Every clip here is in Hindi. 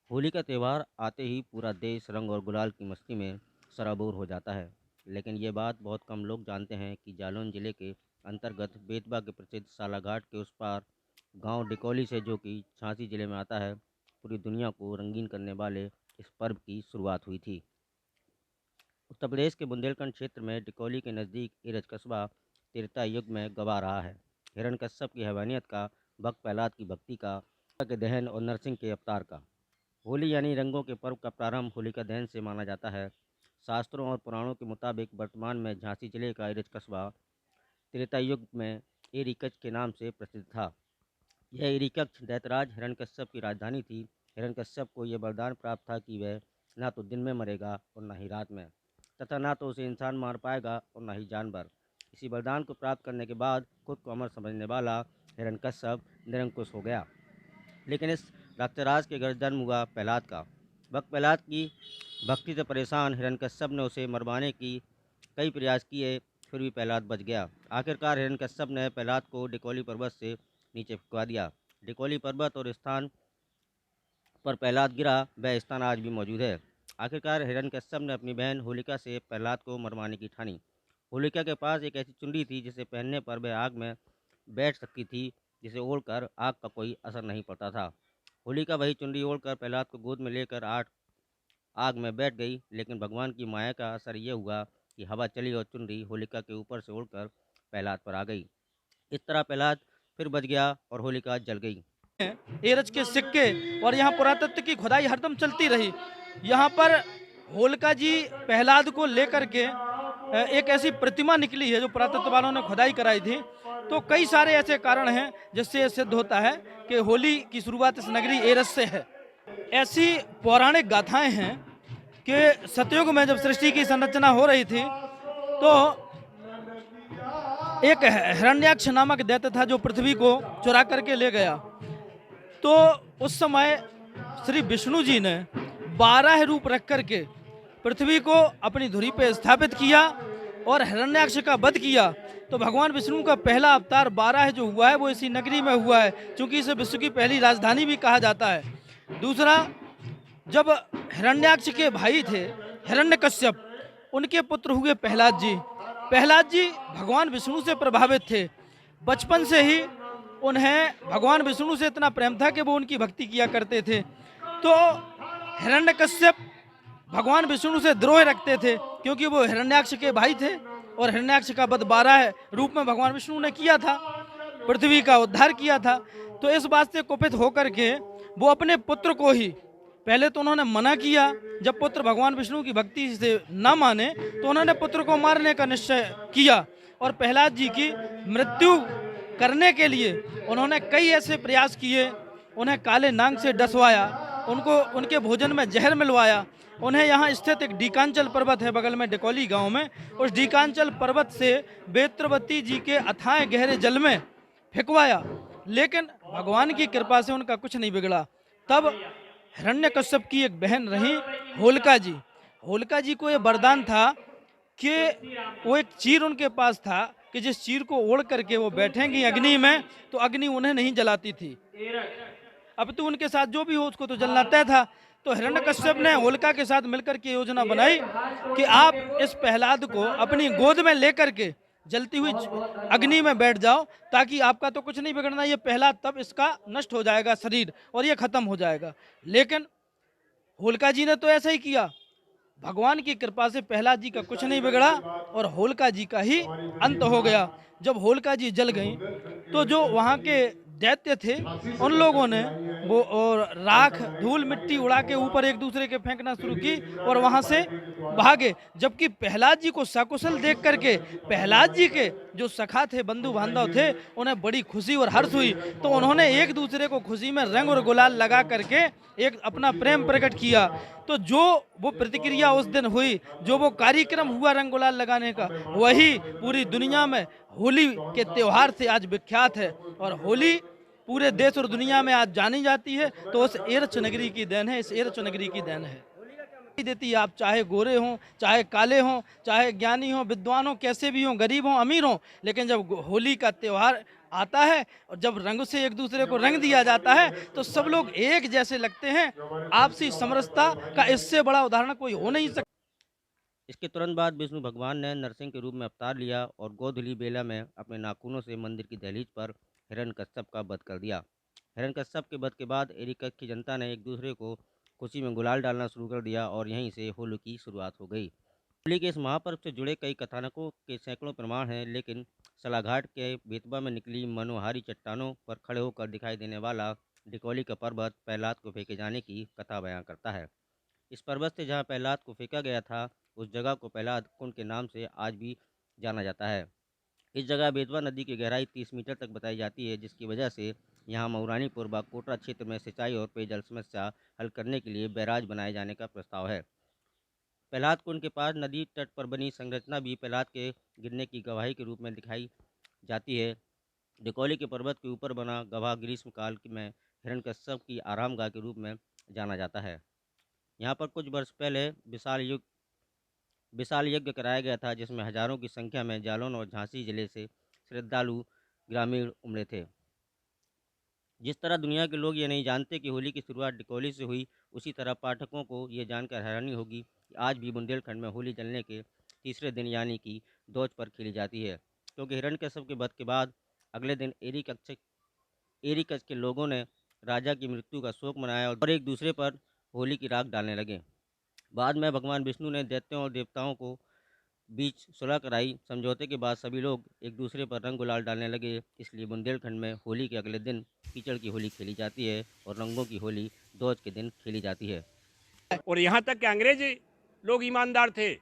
होली का त्यौहार आते ही पूरा देश रंग और गुलाल की मस्ती में सराबोर हो जाता है। लेकिन ये बात बहुत कम लोग जानते हैं कि जालौन जिले के अंतर्गत बेतवा के प्रसिद्ध सालाघाट के उस पार गांव डिकोली से, जो कि झांसी जिले में आता है, पूरी दुनिया को रंगीन करने वाले इस पर्व की शुरुआत हुई थी। उत्तर प्रदेश के बुंदेलखंड क्षेत्र में डिकोली के नज़दीक एरज कस्बा त्रेता युग में गवा रहा है। हिरण्यकश्यप की हैवानियत का, भक्त प्रहलाद की भक्ति का, सीता के दहन और नरसिंह के अवतार का। होली यानी रंगों के पर्व का प्रारंभ होलिका दहन से माना जाता है। शास्त्रों और पुराणों के मुताबिक वर्तमान में झांसी जिले का एरज कस्बा त्रेता युग में एरिकच के नाम से प्रसिद्ध था। यह एरिकच दैतराज हिरण्यकश्यप की राजधानी थी। हिरण्यकश्यप को यह वरदान प्राप्त था कि वह ना तो दिन में मरेगा और ना ही रात में, तथा ना तो उसे इंसान मार पाएगा और ना ही जानवर। इसी वरदान को प्राप्त करने के बाद खुद को अमर समझने वाला हिरण्यकश्यप निरंकुश हो गया। लेकिन इस राक्षसराज के घर जन्म हुआ प्रहलाद का। भक्त प्रहलाद की भक्ति से परेशान हिरण्यकश्यप ने उसे मरवाने की कई प्रयास किए, फिर भी प्रहलाद बच गया। आखिरकार हिरण्यकश्यप ने प्रहलाद को डिकोली पर्वत से नीचे फेंकवा दिया। डिकोली पर्वत और स्थान पर प्रहलाद गिरा, वह स्थान आज भी मौजूद है। आखिरकार हिरण्यकश्यप ने अपनी बहन होलिका से प्रहलाद को मरवाने की ठानी। होलिका के पास एक ऐसी चुंडी थी जिसे पहनने पर वह आग में बैठ सकती थी, जिसे ओढ़कर आग का कोई असर नहीं पड़ता था। होलिका वही चुंडी ओढ़कर प्रहलाद को गोद में लेकर आग में बैठ गई, लेकिन भगवान की माया का असर यह हुआ कि हवा चली और चुनरी होलिका के ऊपर से उड़कर प्रहलाद पर आ गई। इस तरह प्रहलाद फिर बच गया और होलिका जल गई। एरज के सिक्के और यहाँ पुरातत्व की खुदाई हरदम चलती रही। यहाँ पर होलिका जी प्रहलाद को लेकर के एक ऐसी प्रतिमा निकली है जो पुरातत्व वालों ने खुदाई कराई थी। तो कई सारे ऐसे कारण हैं जिससे यह सिद्ध होता है कि होली की शुरुआत इस नगरी एरज से है। ऐसी पौराणिक गाथाएं हैं कि सतयुग में जब सृष्टि की संरचना हो रही थी तो एक हिरण्याक्ष नामक दैत्य था जो पृथ्वी को चुरा करके ले गया। तो उस समय श्री विष्णु जी ने 12 रूप रख करके पृथ्वी को अपनी धुरी पे स्थापित किया और हिरण्याक्ष का वध किया। तो भगवान विष्णु का पहला अवतार 12 जो हुआ है वो इसी नगरी में हुआ है, क्योंकि इसे विश्व की पहली राजधानी भी कहा जाता है। दूसरा, जब हिरण्याक्ष के भाई थे हिरण्यकश्यप, उनके पुत्र हुए प्रहलाद जी। प्रहलाद जी भगवान विष्णु से प्रभावित थे। बचपन से ही उन्हें भगवान विष्णु से इतना प्रेम था कि वो उनकी भक्ति किया करते थे। तो हिरण्यकश्यप भगवान विष्णु से द्रोह रखते थे, क्योंकि वो हिरण्याक्ष के भाई थे और हिरण्याक्ष का वध 12 रूप में भगवान विष्णु ने किया था, पृथ्वी का उद्धार किया था। तो इस बात से कुपित होकर के वो अपने पुत्र को ही, पहले तो उन्होंने मना किया, जब पुत्र भगवान विष्णु की भक्ति से न माने तो उन्होंने पुत्र को मारने का निश्चय किया। और प्रहलाद जी की मृत्यु करने के लिए उन्होंने कई ऐसे प्रयास किए। उन्हें काले नाग से डसवाया, उनको उनके भोजन में जहर मिलवाया, उन्हें यहाँ स्थित एक डीकांचल पर्वत है बगल में डिकोली गांव में, उस डीकांचल पर्वत से बेत्रवती जी के अथाह गहरे जल में फेंकवाया। लेकिन भगवान की कृपा से उनका कुछ नहीं बिगड़ा। तब हिरण्यकश्यप की एक बहन रही होलिका जी। होलिका जी को यह वरदान था कि वो एक चीर उनके पास था कि जिस चीर को ओढ़ करके वो बैठेंगी अग्नि में तो अग्नि उन्हें नहीं जलाती थी। अब तो उनके साथ जो भी हो उसको तो जलना तय था। तो हिरण्यकश्यप ने होलिका के साथ मिलकर के योजना बनाई कि आप इस प्रहलाद को अपनी गोद में लेकर के जलती हुई अग्नि में बैठ जाओ, ताकि आपका तो कुछ नहीं बिगड़ना, ये प्रहलाद तब इसका नष्ट हो जाएगा शरीर और ये खत्म हो जाएगा। लेकिन होलिका जी ने तो ऐसा ही किया। भगवान की कृपा से प्रहलाद जी का कुछ नहीं बिगड़ा और होलिका जी का ही अंत हो गया। जब होलिका जी जल गईं तो जो वहाँ के दैत्य थे उन लोगों ने वो और राख धूल मिट्टी उड़ा के ऊपर एक दूसरे के फेंकना शुरू की और वहाँ से भागे। जबकि प्रहलाद जी को सकुशल देख करके प्रहलाद जी के जो सखा थे, बंधु बांधव थे, उन्हें बड़ी खुशी और हर्ष हुई। तो उन्होंने एक दूसरे को खुशी में रंग और गुलाल लगा करके एक अपना प्रेम प्रकट किया। तो जो वो प्रतिक्रिया उस दिन हुई, जो वो कार्यक्रम हुआ रंग गुलाल लगाने का, वही पूरी दुनिया में होली के त्यौहार से आज विख्यात है। और होली पूरे देश और दुनिया में आज जानी जाती है। तो उस एरच नगरी की देन है, इस एरच नगरी की देन है। देती है, आप चाहे गोरे हों, चाहे काले हों, चाहे ज्ञानी हों, विद्वान हों, कैसे भी हों, गरीब हों, अमीर हों, लेकिन जब होली का त्यौहार आता है और जब रंग से एक दूसरे को रंग दिया जाता है तो सब लोग एक जैसे लगते हैं। आपसी समरसता का इससे बड़ा उदाहरण कोई हो नहीं सकता। इसके तुरंत बाद विष्णु भगवान ने नरसिंह के रूप में अवतार लिया और गोधूली बेला में अपने नाखूनों से मंदिर की दहलीज पर हिरण्यकश्यप का वध कर दिया। हिरण्यकश्यप के वध के बाद एरिकस की जनता ने एक दूसरे को खुशी में गुलाल डालना शुरू कर दिया और यहीं से होली की शुरुआत हो गई। होली के इस महापर्व से जुड़े कई कथानकों के सैकड़ों प्रमाण हैं, लेकिन सलाघाट के बेतवा में निकली मनोहारी चट्टानों पर खड़े होकर दिखाई देने वाला डिकोली का पर्वत प्रहलाद को फेंके जाने की कथा बयां करता है। इस पर्वत से जहाँ प्रहलाद को फेंका गया था, उस जगह को प्रहलाद कुंड के नाम से आज भी जाना जाता है। इस जगह बेतवा नदी की गहराई 30 मीटर तक बताई जाती है, जिसकी वजह से यहाँ मऊरानीपुर व कोटरा क्षेत्र में सिंचाई और पेयजल समस्या हल करने के लिए बैराज बनाए जाने का प्रस्ताव है। प्रहलाद कुंड के पास नदी तट पर बनी संरचना भी प्रहलाद के गिरने की गवाही के रूप में दिखाई जाती है। डिकोली के पर्वत के ऊपर बना गवाह ग्रीष्म काल में हिरण्यकश्यप की आरामगाह के रूप में जाना जाता है। यहाँ पर कुछ वर्ष पहले विशाल यज्ञ कराया गया था, जिसमें हजारों की संख्या में जालौन और झांसी जिले से श्रद्धालु ग्रामीण उमड़े थे। जिस तरह दुनिया के लोग ये नहीं जानते कि होली की शुरुआत डिकोली से हुई, उसी तरह पाठकों को ये जानकर हैरानी होगी कि आज भी बुंदेलखंड में होली जलने के तीसरे दिन यानी कि दोज पर खेली जाती है, क्योंकि हिरण्यकश्यप के वध के बाद अगले दिन एरिकस के लोगों ने राजा की मृत्यु का शोक मनाया और एक दूसरे पर होली की राख डालने लगे। बाद में भगवान विष्णु ने दैत्यों और देवताओं को बीच सुलह कराई। समझौते के बाद सभी लोग एक दूसरे पर रंग गुलाल डालने लगे। इसलिए बुंदेलखंड में होली के अगले दिन कीचड़ की होली खेली जाती है और रंगों की होली दोज के दिन खेली जाती है। और यहाँ तक कि अंग्रेज लोग ईमानदार थे।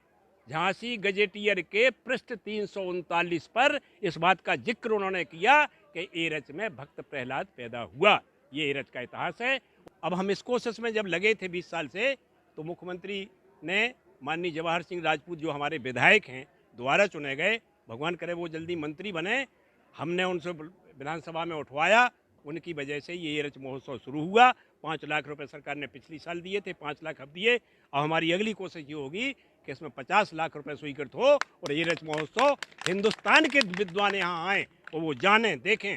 झांसी गजेटियर के पृष्ठ 339 पर इस बात का जिक्र उन्होंने किया कि एरच में भक्त प्रहलाद पैदा हुआ। ये एरच का इतिहास है। अब हम इस कोशिश में जब लगे थे 20 साल से, तो मुख्यमंत्री ने माननीय जवाहर सिंह राजपूत जो हमारे विधायक हैं दोबारा चुने गए, भगवान करे वो जल्दी मंत्री बने, हमने उनसे विधानसभा में उठवाया। उनकी वजह से ये एरच महोत्सव शुरू हुआ। 5 लाख रुपए सरकार ने पिछली साल दिए थे, 5 लाख अब दिए। अब हमारी अगली कोशिश ये होगी कि इसमें 50 लाख रुपए स्वीकृत हो और एरच महोत्सव हिंदुस्तान के विद्वान यहाँ आए और वो जानें, देखें